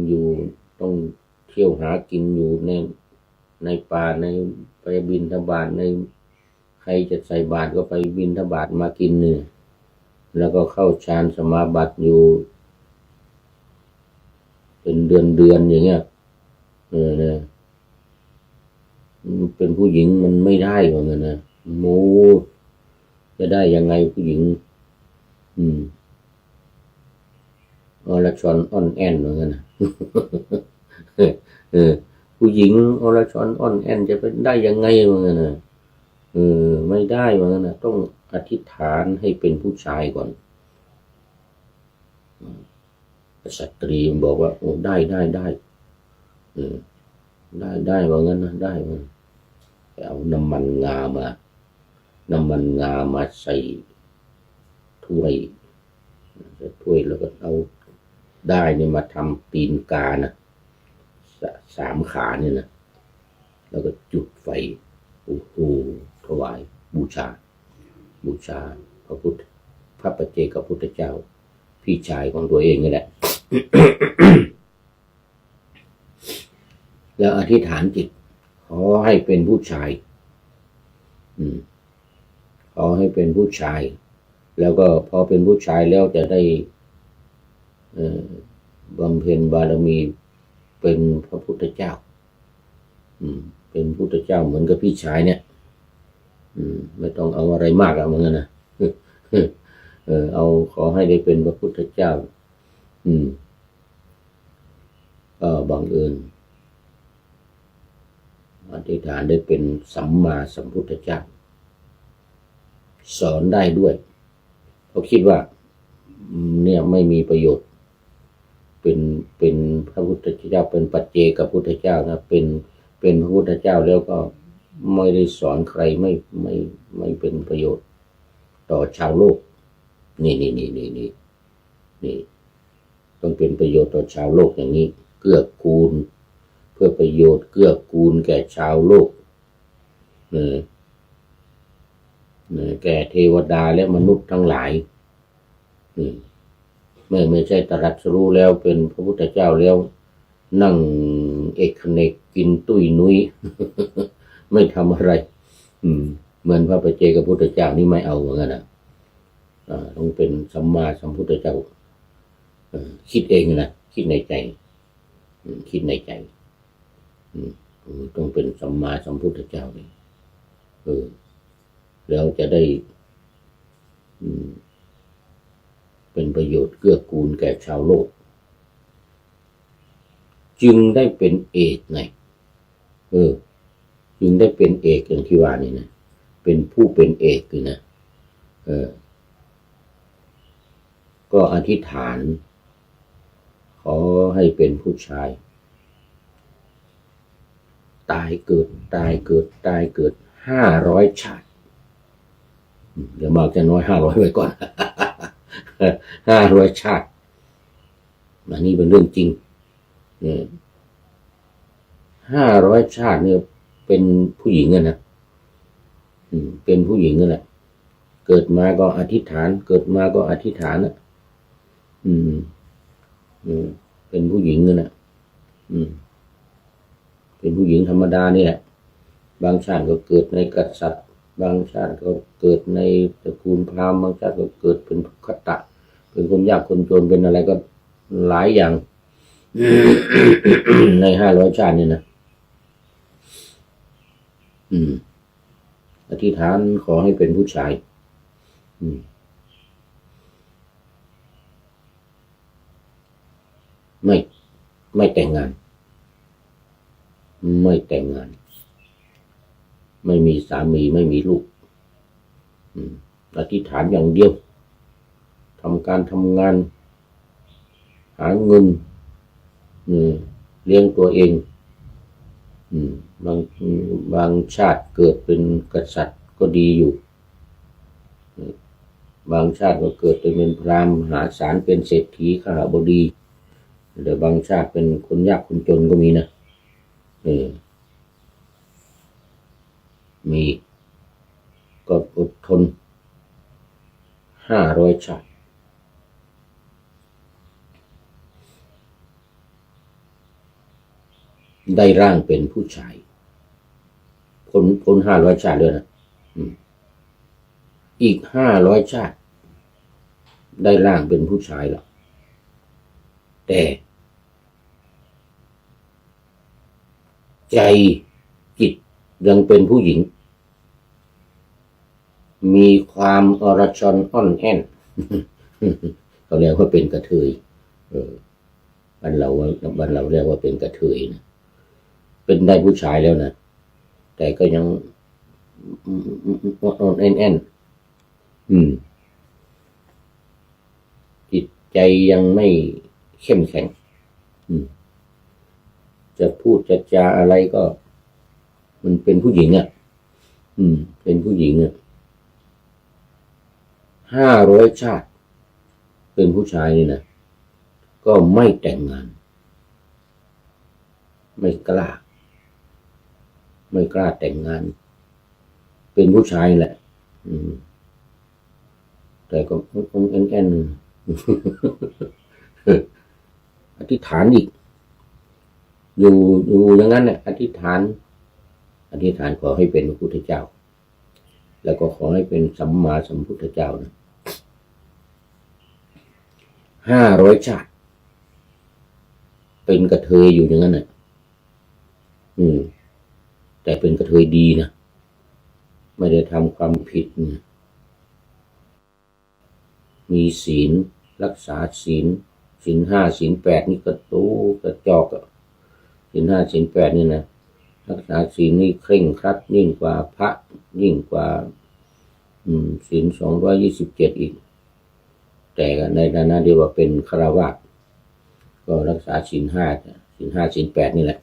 อยู่ต้องเที่ยวหากินอยู่ในป่าในไปบิณฑบาตในใครจะใส่บาตรก็ไปบิณฑบาตมากินเนี่ยแล้วก็เข้าฌานสมาบัติอยู่เป็นเดือนอย่างเงี้ยเนี่ยเป็นผู้หญิงมันไม่ได้เหมือนกันนะโมจะได้ยังไงผู้หญิงอรชรอ่อนแอนเหมือนกันนะผู้หญิงอรชรอ่อนแอนจะเป็นได้ยังไงเหมือนกันนะไม่ได้เหมือนกันนะต้องอธิษฐานให้เป็นผู้ชายก่อนสตรีบอกว่าโอ้ได้ได้ว่างั้นนะได้มันเอาน้ำมันงามาใส่ถ้วยแล้วก็เอาได้เนี่ยมาทำตีนกานะ3 ขาเนี่ยนะแล้วก็จุดไฟโอ้โหถวายบูชาพระปัจเจกพุทธเจ้าพี่ชายของตัวเองนี่แหละ แล้วอธิษฐานจิตขอให้เป็นผู้ชายขอให้เป็นผู้ชายแล้วก็พอเป็นผู้ชายแล้วจะได้บำเพ็ญบารมีเป็นพระพุทธเจ้าเป็นพุทธเจ้าเหมือนกับพี่ชายเนี่ยไม่ต้องเอาอะไรมากอะเหมือนกันนะเอาขอให้ได้เป็นพระพุทธเจ้าก็บังเอิญอธิษฐานได้เป็นสัมมาสัมพุทธเจ้าสอนได้ด้วยเขาคิดว่าเนี่ยไม่มีประโยชน์เป็นพระพุทธเจ้าเป็นปัจเจกพุทธเจ้านะเป็นพระพุทธเจ้าแล้วก็ไม่ได้สอนใครไม่เป็นประโยชน์ต่อชาวโลกนี่ต้องเป็นประโยชน์ต่อชาวโลกอย่างนี้เกื้อกูลเพื่อประโยชน์เกื้อกูลแก่ชาวโลกแก่เทวดาและมนุษย์ทั้งหลายไม่ใช่ตรัสรู้แล้วเป็นพระพุทธเจ้าแล้วนั่งเอกเนกกินตุ้ยนุ้ย ไม่ทำอะไรเหมือนพระปัจเจกพุทธเจ้านี่ไม่เอาเหมือนกันนะต้องเป็นสัมมาสัมพุทธเจ้าคิดเองนะคิดในใจต้องเป็นสัมมาสัมพุทธเจ้าเลยแล้วจะได้เป็นประโยชน์เกื้อกูลแก่ชาวโลกจึงได้เป็นเอกไงจึงได้เป็นเอกอย่างที่ว่านี่นะเป็นผู้เป็นเอกคือนะก็อธิษฐานขอให้เป็นผู้ชายตายเกิด500 ชาติเดี๋ยวมากจะน้อย500ไว้ก่อน 500 ชาติอันนี้เป็นเรื่องจริง500 ชาติเนี่ยเป็นผู้หญิงนะเป็นผู้หญิงนั่นแหละเกิดมาก็อธิษฐานนะเป็นผู้หญิงนั่นแหละเป็นผู้หญิงธรรมดานี่แหละบางชาติก็เกิดในกษัตริย์บางชาติก็เกิดในตระกูลพราหมณ์บางชาติก็เกิดเป็นคตะเป็นคนยากคนจนเป็นอะไรก็หลายอย่าง ใน500 ชาตินี่นะอธิษฐานขอให้เป็นผู้ชายไม่แต่งงานไม่มีสามีไม่มีลูกอธิษฐานอย่างเดียวทำงานหาเงินเลี้ยงตัวเองบางชาติเกิดเป็นกษัตริย์ก็ดีอยู่บางชาติก็เกิดเป็นพราหมณ์มหาศาลเป็นเศรษฐีข้าบดีแต่บางชาติเป็นคนยากคนจนก็มีนะมีก็อดทน500 ชาติ ได้ร่างเป็นผู้ชายพ้น500 ชาติด้วยนะอีก500 ชาติได้ร่างเป็นผู้ชายแล้วแต่ใจจิตยังเป็นผู้หญิงมีความอรชรอ่อนแอนเขาเรียกว่าเป็นกระเทยบ้านเราเรียกว่าเป็นกระเทยนะเป็นได้ผู้ชายแล้วนะแต่ก็ยังอ่อนแอนจิตใจยังไม่เข้มแข็งจะพูดจะจาอะไรก็มันเป็นผู้หญิงเป็นผู้หญิง500 ชาติเป็นผู้ชายนี่นะก็ไม่แต่งงานไม่กล้าแต่งงานเป็นผู้ชายแหละแต่ก็แอนอธิษฐานอีกอยู่อย่างนั้นอธิษฐานขอให้เป็นพระพุทธเจ้าแล้วก็ขอให้เป็นสัมมาสัมพุทธเจ้านะ500 ชาติเป็นกระเทยอยู่อย่างนั้นแต่เป็นกระเทยดีนะไม่ได้ทำความผิดมีศีลรักษาศีล5 ศีล 8นี่กระจอกศีล 5 ศีล 8นี่นะรักษาศีลนี่เคร่งครัดยิ่งกว่าพระยิ่งกว่าศีล227อีกแต่ในฐานะที่ว่าเป็นฆราวาสก็รักษาศีล 5 ศีล 8นี่แหละ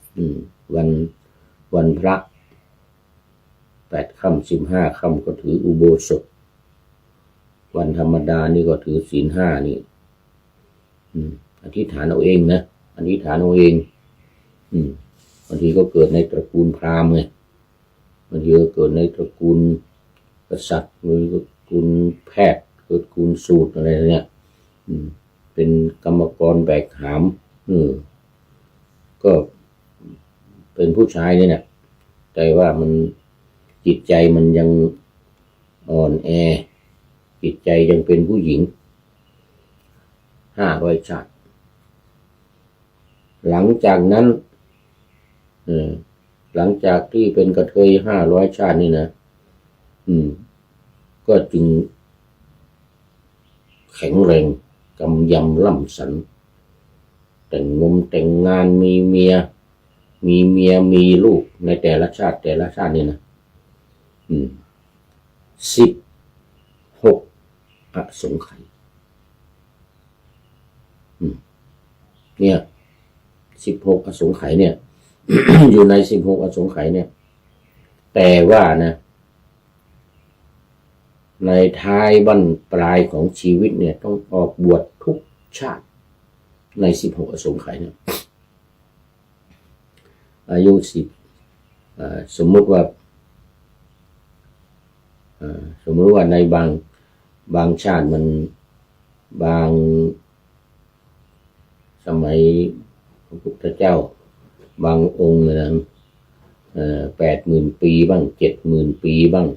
วันพระ8 ค่ำ15 ค่ำก็ถืออุโบสถวันธรรมดานี่ก็ถือศีล 5นี่อธิษฐานเอาเองนะอธิษฐานเอาเองบางทีก็เกิดในตระกูลพราหมณ์ไงบางทีก็เกิดในตระกูลกษัตริย์หรือตระกูลแพทย์ตระกูลสูตรอะไรเนี่ยเป็นกรรมกรแบกหามก็เป็นผู้ชายนี่นะแต่ว่ามันจิตใจมันยังอ่อนแอจิตใจยังเป็นผู้หญิง500 ชาติหลังจากนั้นหลังจากที่เป็นกระเทย500 ชาตินี่นะก็จึงแข็งแรงกำยำล่ำสันแต่งงานมีเมียมีลูกในแต่ละชาตินี่นะ16 อสงไขยเนี่ย16 อสงไขยเนี่ย อยู่ใน16 อสงไขยเนี่ยแต่ว่านะในท้ายบั้นปลายของชีวิตเนี่ยต้องออกบวชทุกชาติใน16 อสงไขยเนี่ยอายุสมมุติว่าในบางชาติมันบางสมัยพระพุทธเจ้าบางองค์นะ80,000 ปีบ้าง70,000 ปีบ้าง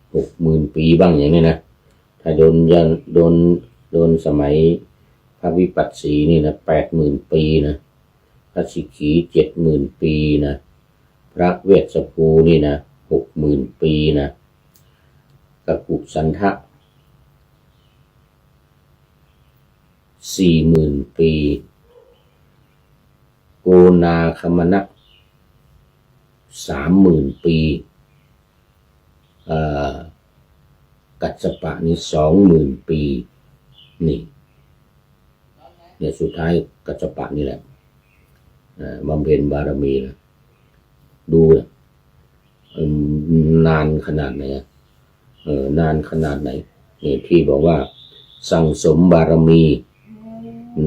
60,000 ปีบ้างอย่างนี้นะถ้าโดนสมัยพระวิปัสสีนี่นะ80,000 ปีนะพระสิกขี70,000 ปีนะพระเวสสภูนี่นะ60,000 ปีนะกักุสันทะ40,000 ปีโกนาคมนะ30,000 ปีกัสสปะนี่20,000 ปีนี่เนี่ยสุดท้ายกัสสปะนี่แหละบำเพ็ญบารมีนะดูนานขนาดไหนนานขนาดไหนนี่ที่บอกว่าสั่งสมบารมี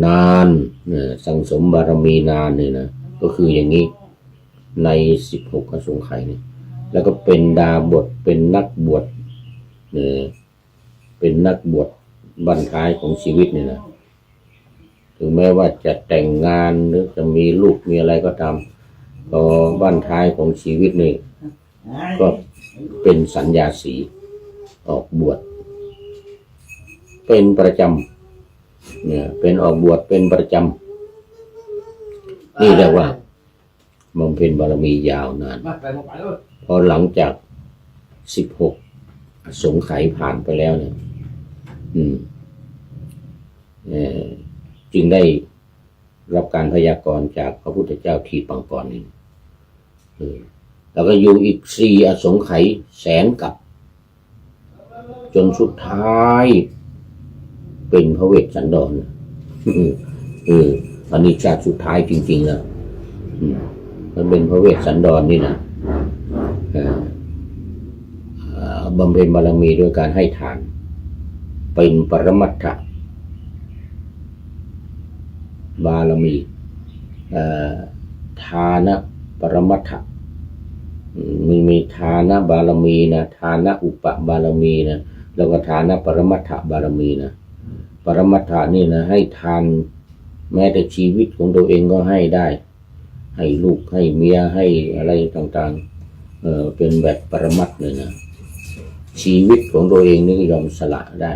นานสั่งสมบารมีนานเนี่ยนะก็คืออย่างนี้ใน16 อสงไขยเนี่ยแล้วก็เป็นดาบทเป็นนักบวชเป็นนักบวชบั้นท้ายของชีวิตเนี่ยนะถึงแม้ว่าจะแต่งงานหรือจะมีลูกมีอะไรก็ตาม พอบ้านท้ายของชีวิตนี่ก็เป็นสัญญาสีออกบวชเป็นประจำเนี่ยเป็นออกบวชเป็นประจำนี่เรียกว่าบำเพ็ญบารมียาวนานพอหลังจาก16สงไขยผ่านไปแล้วเนี่ยจึงได้รับการพยากรณ์จากพระพุทธเจ้าทีปังกรนี่แล้วก็อยู่อีก4อสงไขยแสนกับจนสุดท้ายเป็นพระเวสสันดรอันนี้ชาติสุดท้ายจริงๆแล้วมันเป็นพระเวสสันดรนี่นะบำเพ็ญบารมีด้วยการให้ทานเป็นปรมัตถบารมีทานะปรมัตถมีทานะบารมีนะทานะอุปบารมีนะแล้วก็ทานะปรมัตถบารมีนะปรมัตถนี่นะให้ทานแม้แต่ชีวิตของตัวเองก็ให้ได้ให้ลูกให้เมียให้อะไรต่างๆเป็นแบบปรมัตถ์เลยนะชีวิตของตัวเองนี่ก็ยอมสละได้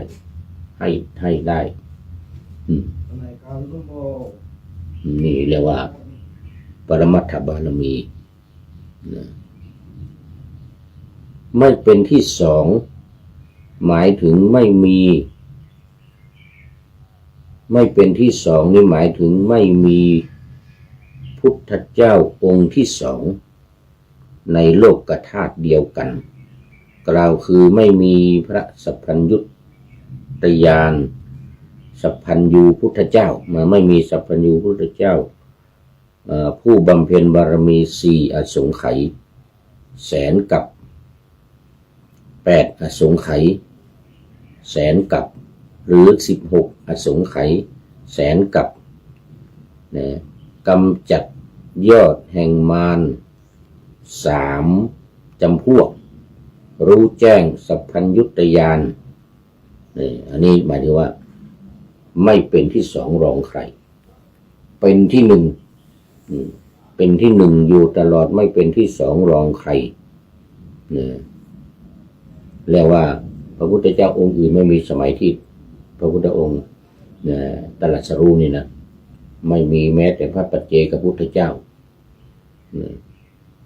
ให้ได้นี่เรียกว่าปรมัตถบารมีนะไม่เป็นที่สองหมายถึงไม่เป็นที่สองนี่หมายถึงไม่มีพุทธเจ้าองค์ที่สองในโลกธาตุเดียวกันกล่าวคือไม่มีพระสัพพัญญุตญาณสัพพัญญูพุทธเจ้าไม่มีสัพพัญญูพุทธเจ้าผู้บำเพ็ญบารมี4อสงไขยแสนกับ8อสงไขยแสนกับหรือ16อสงไขยแสนกับกำจัดยอดแห่งมาร3จำพวกรู้แจ้งสัพพัญญุตญาณอันนี้หมายถึงว่าไม่เป็นที่สองรองใครเป็นที่หนึ่งเป็นที่หนึ่งอยู่ตลอดไม่เป็นที่สองรองใครเรียกว่าพระพุทธเจ้าองค์อื่นไม่มีสมัยที่พระพุทธองค์ตรัสรู้นี่นะไม่มีแม้แต่พระปัจเจกพุทธเจ้า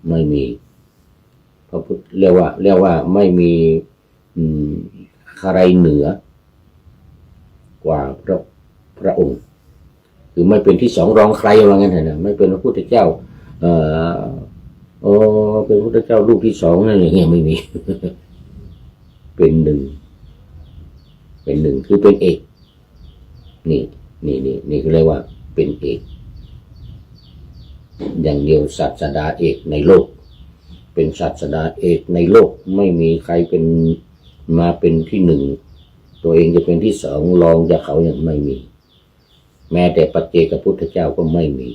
ไม่มีพระพุทธเรียกว่าไม่มีใครเหนือกว่าพระองค์คือไม่เป็นที่สองรองใครว่างั้นเถอะนะไม่เป็นพระพุทธเจ้าเป็นพระพุทธเจ้าลูกที่สองนั่นอย่างเงี้ยไม่มี เป็นหนึ่งคือเป็นเอกนี่เขาเรียกว่าเป็นเอกอย่างเดียวศาสดาเอกในโลกเป็นศาสดาเอกในโลกไม่มีใครเป็นมาเป็นที่หนึ่งตัวเองจะเป็นที่สองรองจากเขาอย่างไม่มีแม้แต่ปัจเจกพุทธเจ้าก็ไม่มี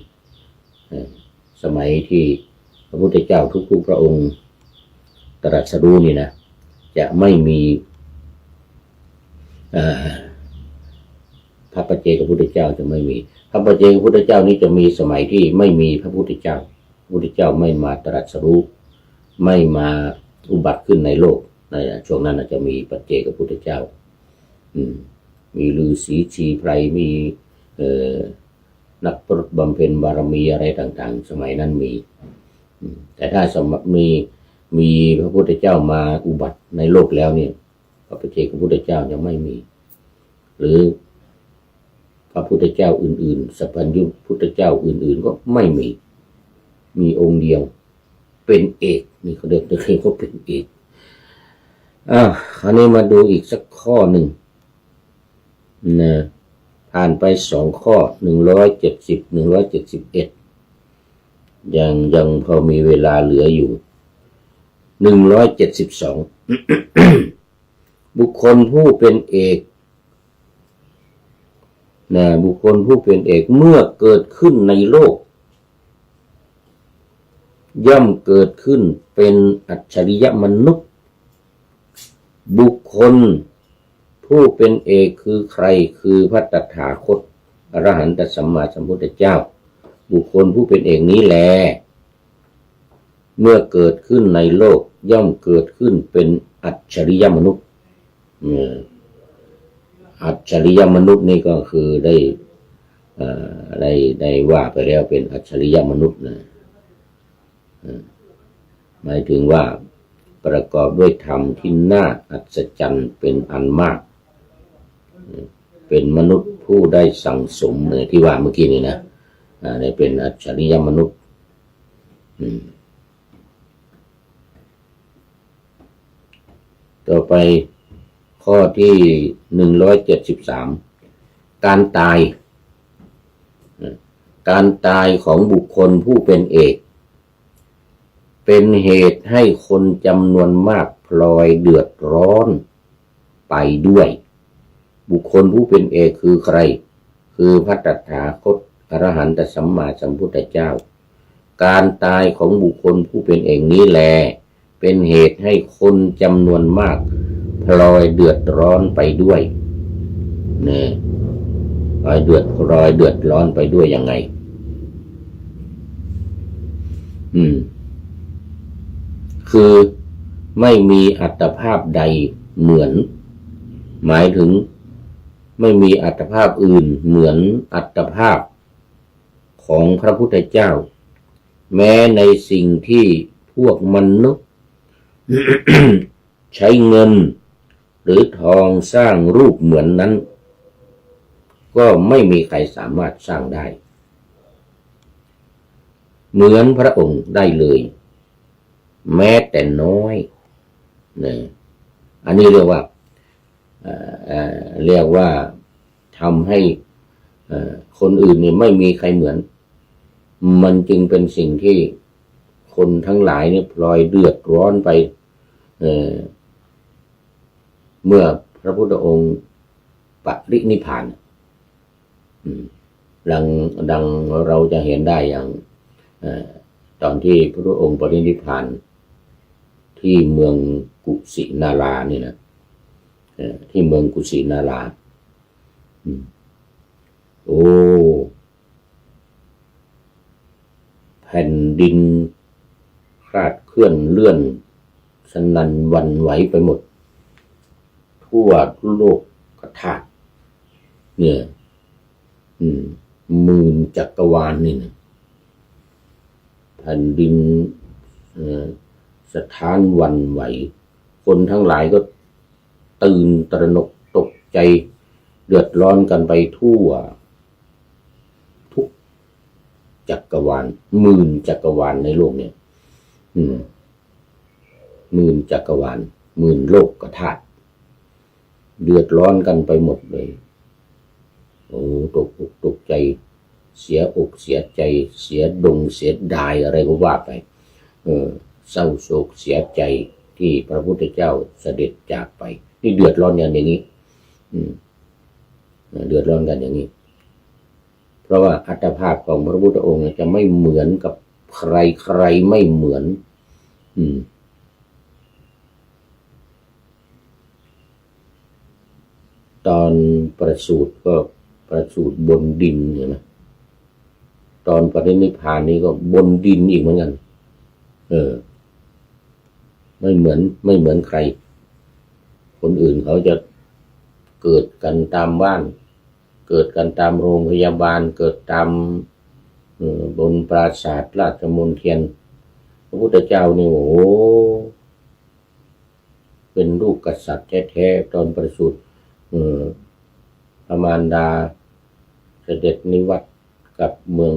สมัยที่พระพุทธเจ้าทุกๆพระองค์ตรัสรู้นี่นะจะไม่มีพระปัจเจกพุทธเจ้าจะไม่มีพระปัจเจกพุทธเจ้านี้จะมีสมัยที่ไม่มีพระพุทธเจ้าพระพุทธเจ้าไม่มาตรัสรู้ไม่มาอุบัติขึ้นในโลกในช่วงนั้นจะมีปัจเจกพุทธเจ้ามีฤาษีชีไพรมีนักปรตบำเพ็ญบารมีอะไรต่างๆสมัยนั้นมีแต่ถ้าสมัยมีพระพุทธเจ้ามาอุบัติในโลกแล้วเนี่ยพระปัจเจกพุทธเจ้ายังไม่มีหรือพระพุทธเจ้าอื่นๆสัพพัญญูพุทธเจ้าอื่นๆก็ไม่มีองค์เดียวเป็นเอกนี่เขาเรียกเขาเป็นเอกคราวนี้มาดูอีกสักข้อหนึ่งนะผ่านไป2ข้อ170 171ยังพอมีเวลาเหลืออยู่172 บุคคลผู้เป็นเอกนะบุคคลผู้เป็นเอกเมื่อเกิดขึ้นในโลกย่อมเกิดขึ้นเป็นอัจฉริยมนุษย์บุคคลผู้เป็นเอกคือใครคือพระตถาคตอรหันตสัมมาสัมพุทธเจ้าบุคคลผู้เป็นเอกนี้แล เมื่อเกิดขึ้นในโลกย่อมเกิดขึ้นเป็นอัจฉริยมนุษย์อัจฉริยมนุษย์นี่ก็คือได้ว่าไปแล้วเป็นอัจฉริยมนุษย์นะหมายถึงว่าประกอบด้วยธรรมที่น่าอัศจรรย์เป็นอันมากเป็นมนุษย์ผู้ได้สั่งสมที่ว่าเมื่อกี้นี่นะได้เป็นอัจฉริยมนุษย์ต่อไปข้อที่173การตายของบุคคลผู้เป็นเอกเป็นเหตุให้คนจำนวนมากพลอยเดือดร้อนไปด้วยบุคคลผู้เป็นเอกคือใครคือพระตถาคตอรหันตสัมมาสัมพุทธเจ้าการตายของบุคคลผู้เป็นเอกนี้แลเป็นเหตุให้คนจำนวนมากพลอยเดือดร้อนไปด้วยเนี่ยพลอยเดือดร้อนไปด้วยยังไงคือไม่มีอัตภาพใดเหมือนหมายถึงไม่มีอัตภาพอื่นเหมือนอัตภาพของพระพุทธเจ้าแม้ในสิ่งที่พวกมนุษย์ ใช้เงินหรือทองสร้างรูปเหมือนนั้นก็ไม่มีใครสามารถสร้างได้เหมือนพระองค์ได้เลยแม้แต่น้อยนะอันนี้เรียกว่าทำให้คนอื่นนี่ไม่มีใครเหมือนมันจึงเป็นสิ่งที่คนทั้งหลายนี่พลอยเดือดร้อนไปเมื่อพระพุทธองค์ปรินิพพานดังเราจะเห็นได้อย่างตอนที่พระองค์ปรินิพพานที่เมืองกุสินารานี่นะที่เมืองกุสินาราแผ่นดินคลาดเคลื่อนเลื่อนสนั่นหวั่นไหวไปหมดทั่วโลกกธาตุเนี่ยหมื่นจักรวาลนี่นะแผ่นดินสถานหวั่นไหวคนทั้งหลายก็ตื่นตระหนกตกใจเดือดร้อนกันไปทั่วทุกจักรวาลหมื่นจักรวาลในโลกเนี่ยหมื่นจักรวาลหมื่นโลกธาตุเดือดร้อนกันไปหมดเลยตกอกตกใจเสียอกเสียใจเสียดายอะไรก็ว่าไปเศร้าโศกเสียใจที่พระพุทธเจ้าเสด็จจากไปนี่เดือดร้อนอย่างนี้เดือดร้อนกันอย่างนี้เพราะว่าอัตภาพของพระพุทธองค์จะไม่เหมือนกับใครไม่เหมือนตอนประสูติก็ประสูติบนดินเห็นไหมตอนปรินิพพานนี้ก็บนดินอีกเหมือนกันไม่เหมือนใครคนอื่นเขาจะเกิดกันตามบ้านเกิดกันตามโรงพยาบาลเกิดตามบนปราสาทราชมณฑลพระพุทธเจ้านี่เป็นลูกกษัตริย์แท้ๆตอนประสูติพระมารดาเสด็จนิวัตกับเมือง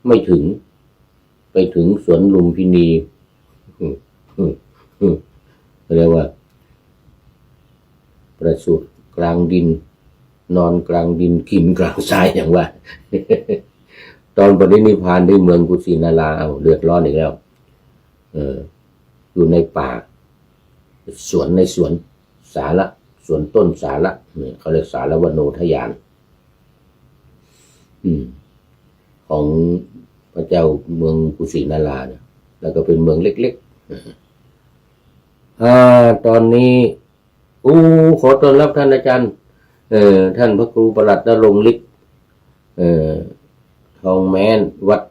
ไม่ถึงไปถึงสวนลุมพินีเรียกว่าประสูติกลางดินนอนกลางดินกินกลางทรายอย่างว่าตอนปรินิพพานที่เมืองกุสินาราเดือดร้อนอีกแล้วอยู่ในป่าในสวนสาระสวนต้นสาระเนี่ยเขาเรียกสารวโนทยานของพระเจ้าเมืองกุสินาราเนี่ยแล้วก็เป็นเมืองเล็กๆตอนนี้ขอต้อนรับท่านอาจารย์ท่านพระครูประหลัดณรงค์ฤทธิ์ทองแม้นวัด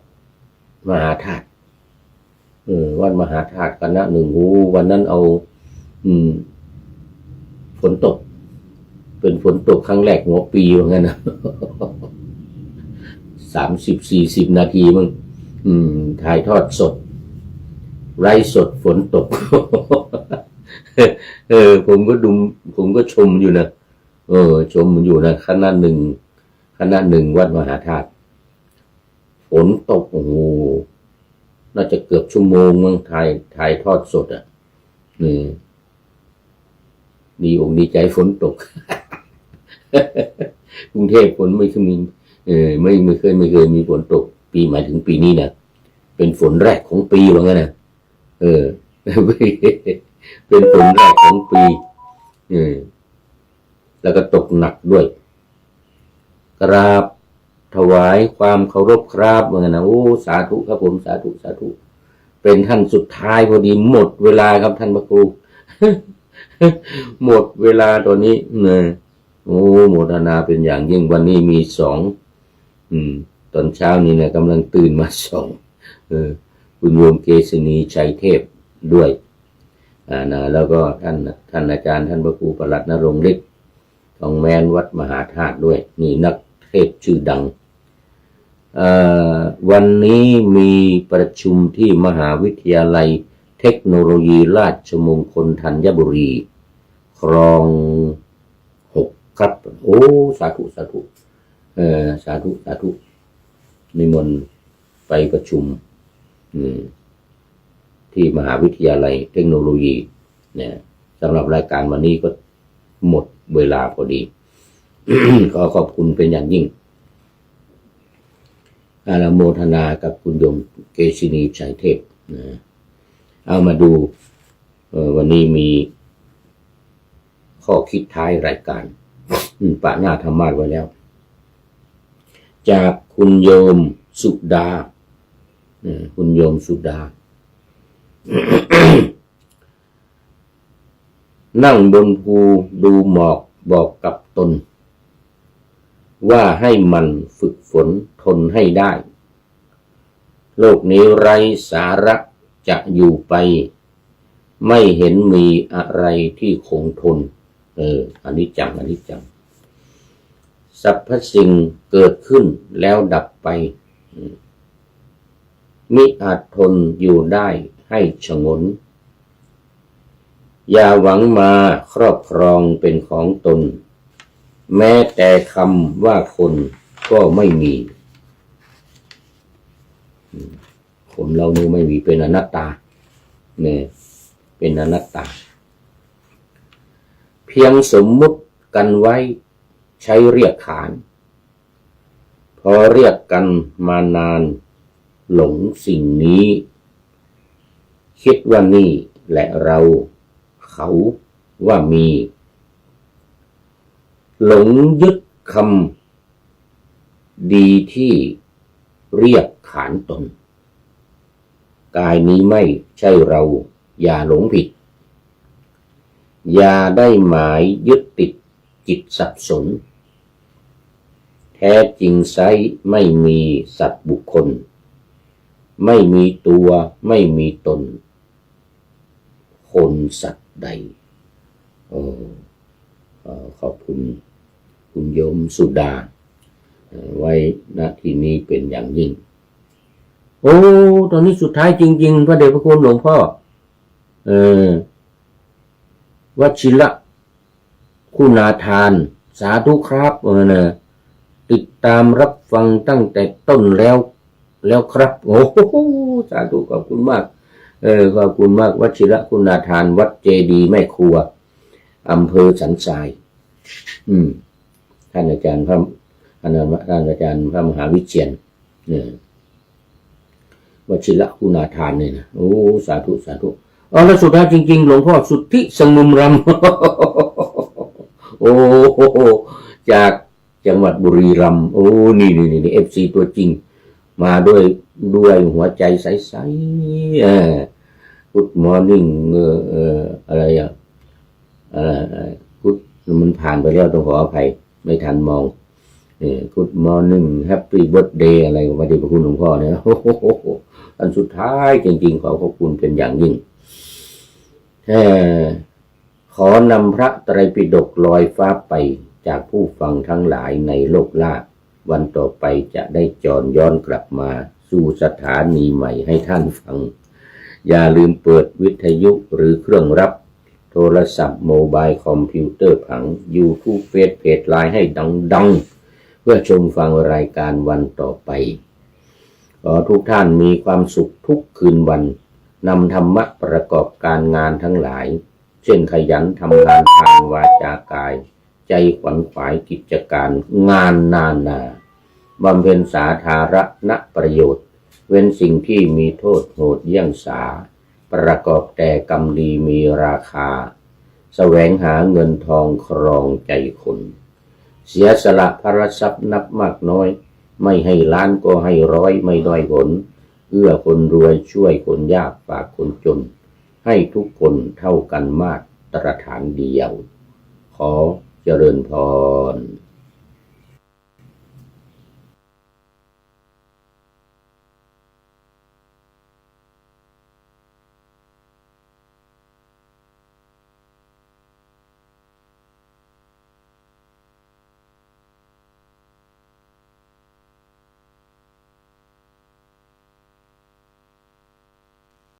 มหาธาตุ วัดมหาธาตุคณะหนึ่งวันนั้นเอาฝนตกเป็นฝนตกครั้งแรกหัวปีว่างั้นนะ30-40 นาทีมั้งถ่ายทอดสดไร้สดฝนตก ผมก็ชมอยู่นะชมอยู่นะคณะหนึ่งวัดมหาธาตุฝนตกน่าจะเกือบชั่วโมงมั้งถ่ายทอดสดดีอกดีใจฝนตก กรุงเทพฝนไม่เคยมีไม่เคยมีฝนตกปีหมายถึงปีนี้นะเป็นฝนแรกของปีว่างั้นนะเป็นฝนแรกของปีแล้วก็ตกหนักด้วยกราบถวายความเคารพครับว่างั้นนะสาธุครับผมสาธุเป็นท่านสุดท้ายพอดีหมดเวลาครับท่านพระครู หมดเวลาตอนนี้โมทนาเป็นอย่างยิ่งวันนี้มีตอนเช้านี้นะกำลังตื่นมาคุณโยมเกษณีชัยเทพด้วยแล้วก็ท่านอาจารย์ท่านพระครูประหลัดณรงค์ฤทธิ์ทองแมนวัดมหาธาตุด้วยนี่นักเทศชื่อดังวันนี้มีประชุมที่มหาวิทยาลัยเทคโนโลยีราชมงคลธัญบุรีคลอง6ครับสาธุสาธุนิมนต์ไปประชุมที่มหาวิทยาลัยเทคโนโลยีเนี่ยสำหรับรายการวันนี้ก็หมดเวลาพอดี ขอขอบคุณเป็นอย่างยิ่งอาราโมทนากับคุณโยมเกษินีชัยเทพนะเอามาดูวันนี้มีข้อคิดท้ายรายการปะหน้าธรรมะไว้แล้วจากคุณโยมสุดาคุณโยมสุดา นั่งบนภูดูหมอกบอกกับตนว่าให้มันฝึกฝนทนให้ได้โลกนี้ไร้สาระจะอยู่ไปไม่เห็นมีอะไรที่คงทนอนิจจังสรรพสิ่งเกิดขึ้นแล้วดับไปมิอาจทนอยู่ได้ให้ฉงนอย่าหวังมาครอบครองเป็นของตนแม้แต่คำว่าคนก็ไม่มีคนเรานี่ไม่มีเป็นอนัตตาเนี่ยเป็นอนัตตาเพียงสมมุติกันไว้ใช้เรียกขานพอเรียกกันมานานหลงสิ่งนี้คิดว่านี่แหละเราเขาว่ามีหลงยึดคำดีที่เรียกขานตนกายนี้ไม่ใช่เราอย่าหลงผิดอย่าได้หมายยึดติดจิตสับสนแท้จริงไซร้ไม่มีสัตว์บุคคลไม่มีตัวไม่มีตนคนสัตว์ใดขอบคุณคุณโยมสุดาไว้ณที่นี้เป็นอย่างยิ่งตอนนี้สุดท้ายจริงๆพระเดชพระคุณหลวงพ่อวชิระคุณาทานสาธุครับติดตามรับฟังตั้งแต่ต้นแล้วครับสาธุขอบคุณมากขอบคุณมากวชิระคุณาทานวัดเจดีย์แม่ครัวอำเภอสันทรายท่านอาจารย์พระมหาวิเชียรวชิระคุณาทานเนี่ยนะสาธุแล้วสุดท้ายจริงๆหลวงพ่อสุทธิสงุมรำ จากจังหวัดบุรีรัมย์นี่FC ตัวจริงมาด้วยหัวใจใสๆGood morning อะไรGood มันผ่านไปแล้วต้องขออภัยไม่ทันมองGood morning Happy Birthday อะไรของพระเดชพระคุณหลวงพ่อเนี่ย อันสุดท้ายจริงๆขอขอบคุณเป็นอย่างยิ่งขอนำพระไตรปิฎกลอยฟ้าไปจากผู้ฟังทั้งหลายในโลกลาภวันต่อไปจะได้จรย้อนกลับมาสู่สถานีใหม่ให้ท่านฟังอย่าลืมเปิดวิทยุหรือเครื่องรับโทรศัพท์โมบายคอมพิวเตอร์ผัง YouTube เฟซเพจไลน์ให้ดังๆเพื่อชมฟังรายการวันต่อไปขอทุกท่านมีความสุขทุกคืนวันนำธรรมะประกอบการงานทั้งหลายเช่นขยันทำงานทางวาจากายใจขวัญขวายกิจการงานนานาบำเพ็ญสาธารณประโยชน์เว้นสิ่งที่มีโทษโหดเยี่ยงสาประกอบแต่กรรมดีมีราคาแสวงหาเงินทองครองใจคนเสียสละพระทรัพย์นับมากน้อยไม่ให้ล้านก็ให้ร้อยไม่ด้อยผลเอื้อคนรวยช่วยคนยากฝากคนจนให้ทุกคนเท่ากันมาตรฐานเดียวขอเจริญพร